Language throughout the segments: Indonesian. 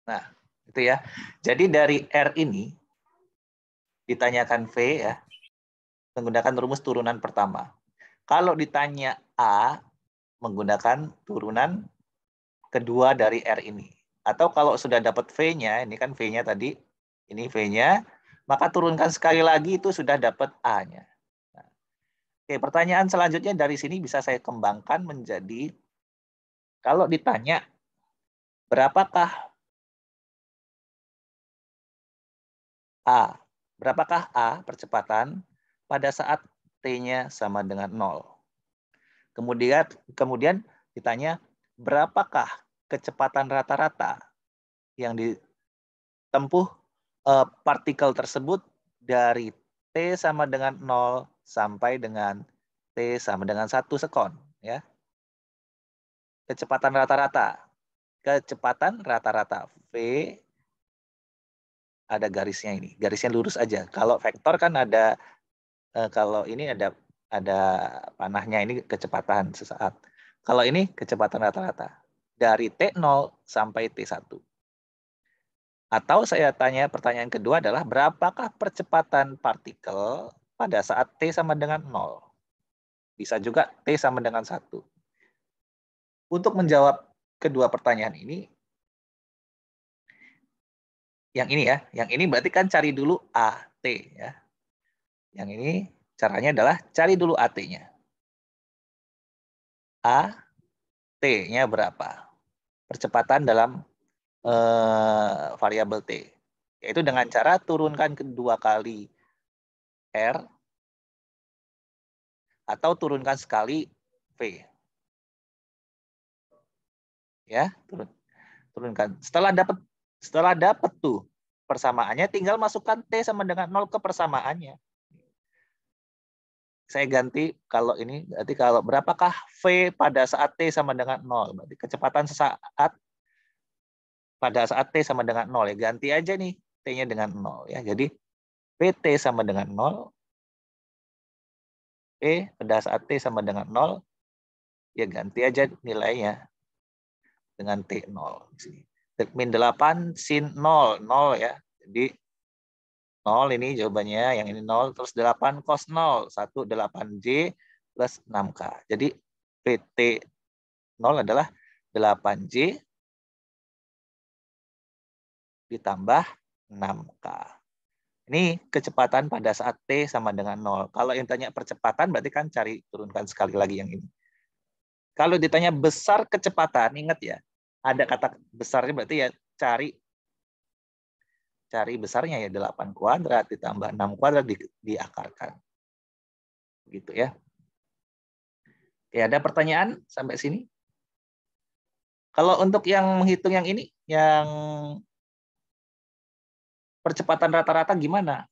Nah, itu ya. Jadi dari R ini ditanyakan V ya, menggunakan rumus turunan pertama. Kalau ditanya A, menggunakan turunan kedua dari R ini. Atau kalau sudah dapat V-nya, ini kan V-nya tadi, ini V-nya, maka turunkan sekali lagi itu sudah dapat A-nya. Nah, oke, pertanyaan selanjutnya dari sini bisa saya kembangkan menjadi, kalau ditanya, berapakah A? Berapakah A percepatan pada saat T-nya sama dengan 0? Kemudian ditanya, berapakah kecepatan rata-rata yang ditempuh partikel tersebut dari T sama dengan 0 sampai dengan T sama dengan 1 sekon. Ya. Kecepatan rata-rata. Kecepatan rata-rata. V, ada garisnya ini. Garisnya lurus aja. Kalau vektor kan ada, kalau ini ada panahnya, ini kecepatan sesaat. Kalau ini kecepatan rata-rata. Dari T0 sampai T1. Atau saya tanya, pertanyaan kedua adalah berapakah percepatan partikel pada saat T sama dengan 0? Bisa juga T sama dengan 1. Untuk menjawab kedua pertanyaan ini, yang ini ya, yang ini berarti kan cari dulu AT ya. Yang ini caranya adalah cari dulu AT-nya. AT-nya berapa? Percepatan dalam variabel T. Yaitu dengan cara turunkan kedua kali R atau turunkan sekali V. Ya, turunkan. Setelah dapat tuh persamaannya, tinggal masukkan T sama dengan 0 ke persamaannya. Saya ganti kalau ini, berarti kalau berapakah V pada saat T sama dengan 0? Berarti kecepatan sesaat pada saat T sama dengan 0 ya. Ganti aja nih T-nya dengan 0 ya. Jadi PT sama dengan 0. P pada saat T sama dengan 0 ya, ganti aja nilainya dengan T0. Min 8 sin 0, 0 ya. Jadi 0 ini jawabannya, yang ini 0, terus 8 cos 0, 1 8J plus 6K. Jadi PT 0 adalah 8J ditambah 6K. Ini kecepatan pada saat T sama dengan 0. Kalau yang tanya percepatan, berarti kan cari turunkan sekali lagi yang ini. Kalau ditanya besar kecepatan, ingat ya, ada kata besarnya, berarti ya cari besarnya ya, 8 kuadrat ditambah 6 kuadrat diakarkan. Gitu ya. Ya, ada pertanyaan sampai sini? Kalau untuk yang menghitung yang ini, yang percepatan rata-rata gimana?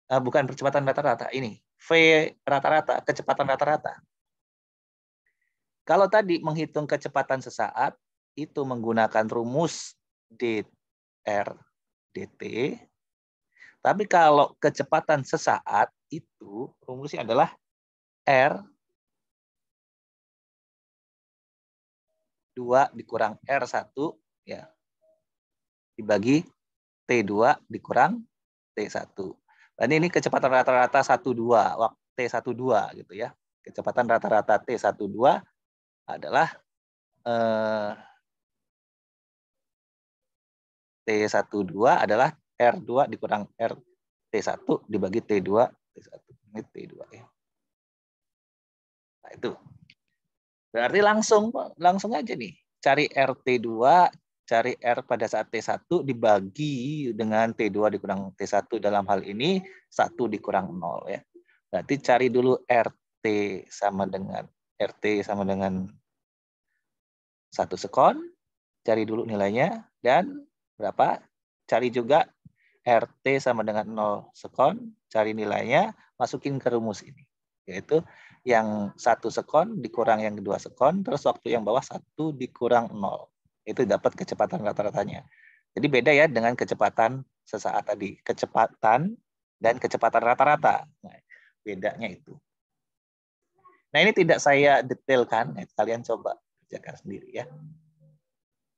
Bukan percepatan rata-rata, ini V rata-rata, kecepatan rata-rata. Kalau tadi menghitung kecepatan sesaat, itu menggunakan rumus dr dt. Tapi kalau kecepatan sesaat, itu rumusnya adalah R 2 dikurang R1 ya, dibagi T2 dikurang T1. Dan ini kecepatan rata-rata 12, waktu T12 gitu ya. Kecepatan rata-rata T12 adalah T12 adalah R2 dikurang RT1 dibagi T2 T1. Ini T2 ya. Nah, itu. Berarti langsung aja nih. Cari RT2, cari R pada saat T1 dibagi dengan T2 dikurang T1, dalam hal ini 1 dikurang 0 ya. Berarti cari dulu RT sama dengan 1 sekon, cari dulu nilainya, dan berapa? Cari juga RT sama dengan 0 sekon, cari nilainya, masukin ke rumus ini. Yaitu yang 1 sekon dikurang yang 2 sekon, terus waktu yang bawah 1 dikurang 0. Itu dapat kecepatan rata-ratanya. Jadi beda ya dengan kecepatan sesaat tadi. Kecepatan dan kecepatan rata-rata. Nah, bedanya itu. Nah, ini tidak saya detailkan, kalian coba kerjakan sendiri ya.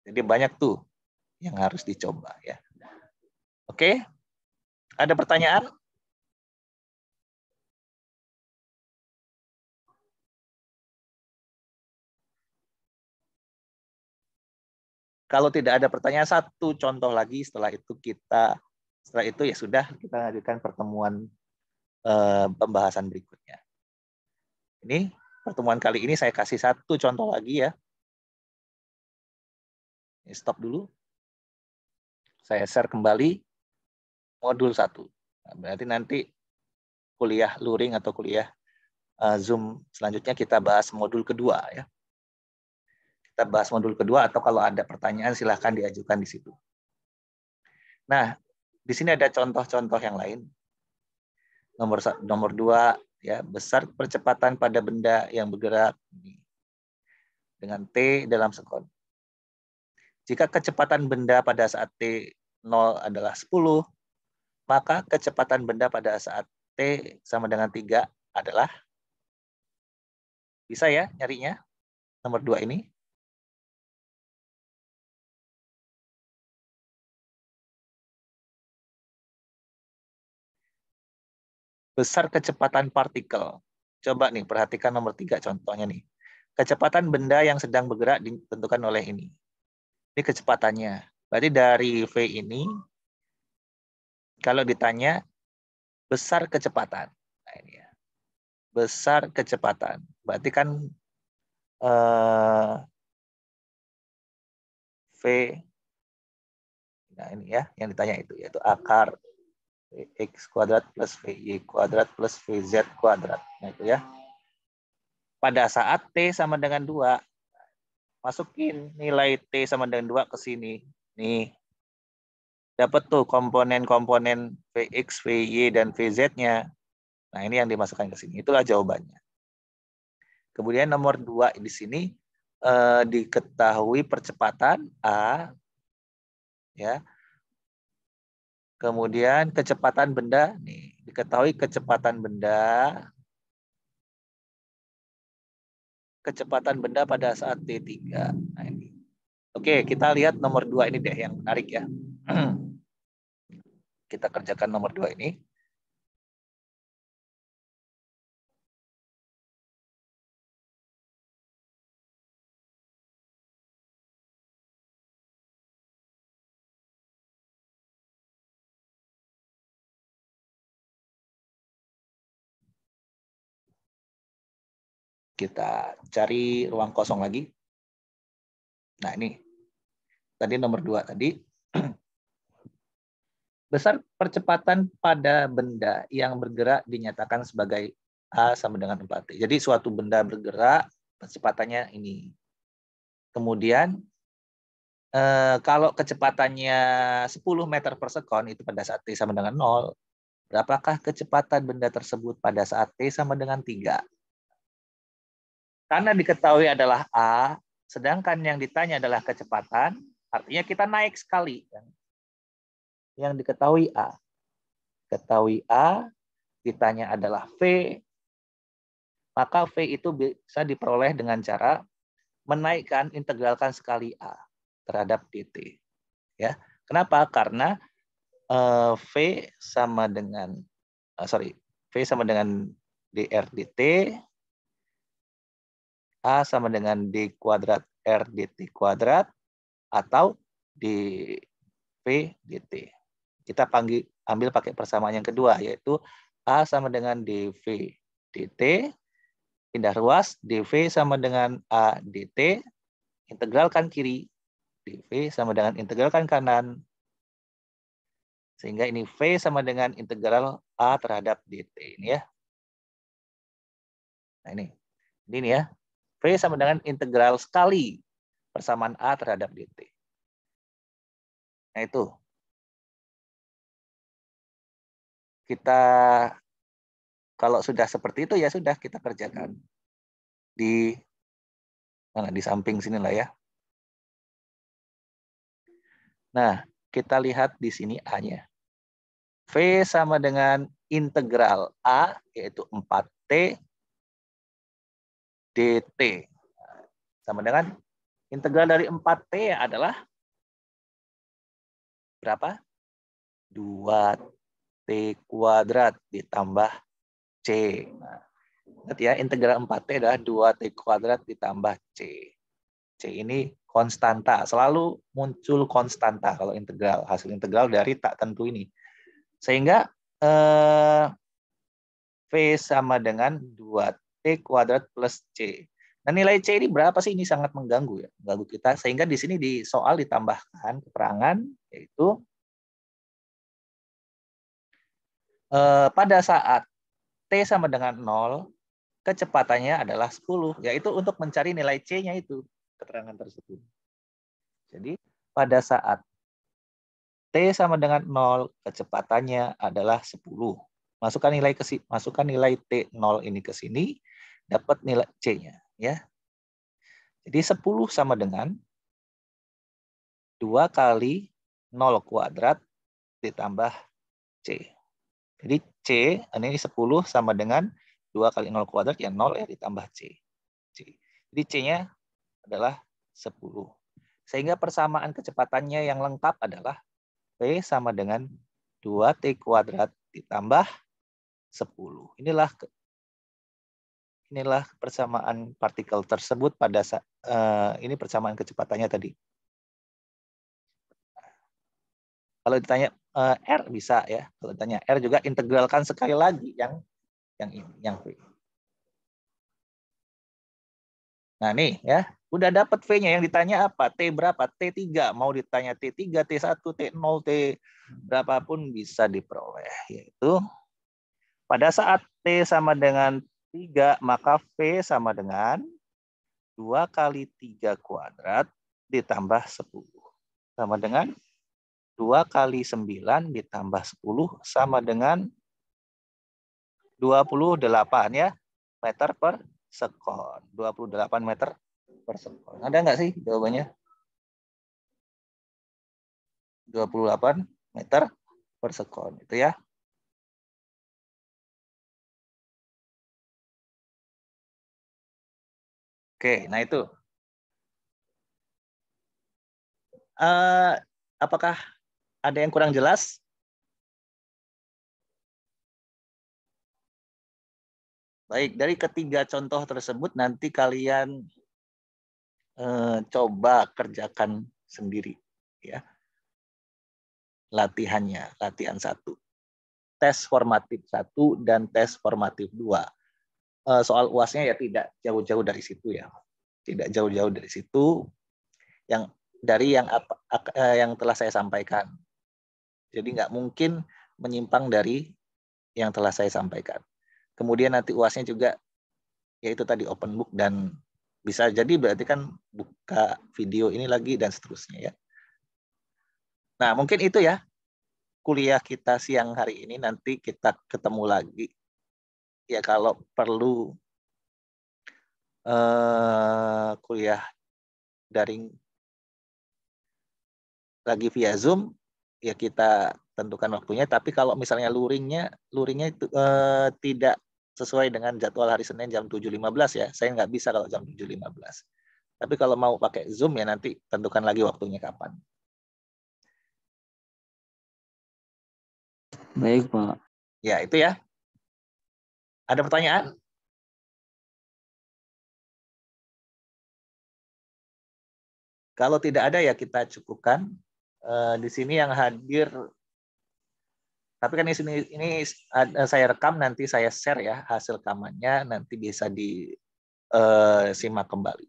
Jadi banyak tuh yang harus dicoba ya. Oke, ada pertanyaan? Kalau tidak ada pertanyaan, satu contoh lagi, setelah itu ya sudah kita lanjutkan pertemuan pembahasan berikutnya. Ini pertemuan kali ini saya kasih satu contoh lagi ya. Stop dulu. Saya share kembali modul 1. Nah, berarti nanti kuliah luring atau kuliah Zoom selanjutnya kita bahas modul kedua ya. Kita bahas modul kedua, atau kalau ada pertanyaan silahkan diajukan di situ. Nah, di sini ada contoh-contoh yang lain. Nomor 2 ya, besar percepatan pada benda yang bergerak dengan T dalam sekon. Jika kecepatan benda pada saat T0 adalah 10, maka kecepatan benda pada saat T sama dengan 3 adalah, bisa ya nyarinya, nomor 2 ini. Besar kecepatan partikel. Coba nih, perhatikan nomor 3 contohnya nih. Kecepatan benda yang sedang bergerak ditentukan oleh ini. Ini kecepatannya. Berarti dari V ini, kalau ditanya besar kecepatan. Nah ini ya. Besar kecepatan. Berarti kan V, nah ini ya, yang ditanya itu, yaitu akar X kuadrat plus VY kuadrat plus VZ kuadrat. Nah itu ya. Pada saat T sama dengan 2, masukin nilai T sama dengan 2 ke sini. Nih, dapat tuh komponen-komponen Vx, Vy, dan Vz-nya. Nah, ini yang dimasukkan ke sini. Itulah jawabannya. Kemudian nomor 2 di sini diketahui percepatan A, ya. Kemudian kecepatan benda, nih diketahui kecepatan benda pada saat T3. Nah, ini. Oke, kita lihat nomor 2 ini deh yang menarik ya. Kita kerjakan nomor 2 ini. Kita cari ruang kosong lagi. Nah, ini. Tadi nomor 2 tadi. Besar percepatan pada benda yang bergerak dinyatakan sebagai A sama dengan 4T. Jadi suatu benda bergerak, kecepatannya ini. Kemudian, kalau kecepatannya 10 meter per sekon, itu pada saat T sama dengan 0, berapakah kecepatan benda tersebut pada saat T sama dengan 3? Karena diketahui adalah A, sedangkan yang ditanya adalah kecepatan, artinya kita naik sekali. Yang diketahui A. Ketahui A, ditanya adalah V, maka V itu bisa diperoleh dengan cara menaikkan, integralkan sekali A terhadap dt. Ya, kenapa? Karena V sama dengan V sama dengan dr dt, A sama dengan d kuadrat r dt kuadrat, atau dv dt. Kita ambil pakai persamaan yang kedua, yaitu A sama dengan dv dt, pindah ruas, dv sama dengan A dt, integralkan kiri, dv sama dengan integralkan kanan, sehingga ini V sama dengan integral A terhadap dt. Ini ya. Nah ini ya. V sama dengan integral sekali persamaan A terhadap dt. Nah itu. Kita kalau sudah seperti itu ya sudah kita kerjakan. Di samping sini lah ya. Nah, kita lihat di sini A-nya. V sama dengan integral A, yaitu 4T dt. Sama dengan Integral dari 4T adalah berapa? 2T kuadrat ditambah C. Nah, ingat ya, integral 4T adalah 2T kuadrat ditambah C. C ini konstanta, selalu muncul konstanta kalau integral, hasil integral dari tak tentu ini. Sehingga V sama dengan 2T kuadrat plus C. Nah, nilai C ini berapa sih? Ini sangat mengganggu ya, mengganggu kita. Sehingga di sini di soal ditambahkan keterangan, yaitu pada saat T sama dengan 0, kecepatannya adalah 10, yaitu untuk mencari nilai C-nya itu, keterangan tersebut. Jadi, pada saat T sama dengan 0, kecepatannya adalah 10. Masukkan nilai T0 ini ke sini, dapat nilai C-nya. Ya. Jadi 10 sama dengan 2 kali 0 kuadrat ditambah C. Jadi C, ini 10 sama dengan 2 kali 0 kuadrat, ya 0 ya ditambah C. Jadi C-nya adalah 10. Sehingga persamaan kecepatannya yang lengkap adalah V sama dengan 2T kuadrat ditambah 10. Inilah persamaan partikel tersebut pada ini persamaan kecepatannya tadi. Kalau ditanya R bisa ya. Kalau ditanya R juga integralkan sekali lagi yang ini, yang V. Nah nih ya, udah dapat V-nya. Yang ditanya apa? T berapa? T3. Mau ditanya T3, T1, T0, T berapapun bisa diperoleh. Yaitu pada saat T sama dengan 3, maka V sama dengan 2 kali 3 kuadrat ditambah 10. Sama dengan 2 kali 9 ditambah 10 sama dengan 28 ya, meter per sekon. 28 meter per sekon. Ada nggak sih jawabannya? 28 meter per sekon. Itu ya. Oke, nah itu. Apakah ada yang kurang jelas? Baik, dari ketiga contoh tersebut nanti kalian coba kerjakan sendiri ya. Latihannya, latihan 1. Tes formatif 1 dan tes formatif 2. Soal UAS-nya ya tidak jauh-jauh dari situ ya. Tidak jauh-jauh dari situ yang telah saya sampaikan. Jadi nggak mungkin menyimpang dari yang telah saya sampaikan. Kemudian nanti UAS-nya juga yaitu tadi open book dan bisa jadi berarti kan buka video ini lagi dan seterusnya ya. Nah, mungkin itu ya kuliah kita siang hari ini, nanti kita ketemu lagi. Ya kalau perlu kuliah daring lagi via Zoom, ya kita tentukan waktunya. Tapi kalau misalnya luringnya itu tidak sesuai dengan jadwal hari Senin jam 7.15 ya. Saya nggak bisa kalau jam 7.15. Tapi kalau mau pakai Zoom ya nanti tentukan lagi waktunya kapan. Baik, Pak. Ya, itu ya. Ada pertanyaan? Kalau tidak ada ya kita cukupkan. Di sini yang hadir, tapi kan ini saya rekam, nanti saya share ya hasil rekamannya, nanti bisa disimak kembali.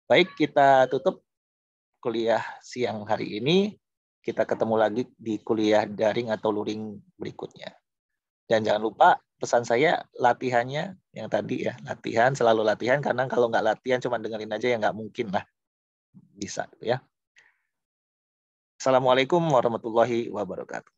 Baik, kita tutup kuliah siang hari ini. Kita ketemu lagi di kuliah daring atau luring berikutnya. Dan jangan lupa pesan saya, latihannya yang tadi ya, latihan, selalu latihan, karena kalau nggak latihan cuma dengerin aja ya nggak mungkin lah bisa ya. Assalamualaikum warahmatullahi wabarakatuh.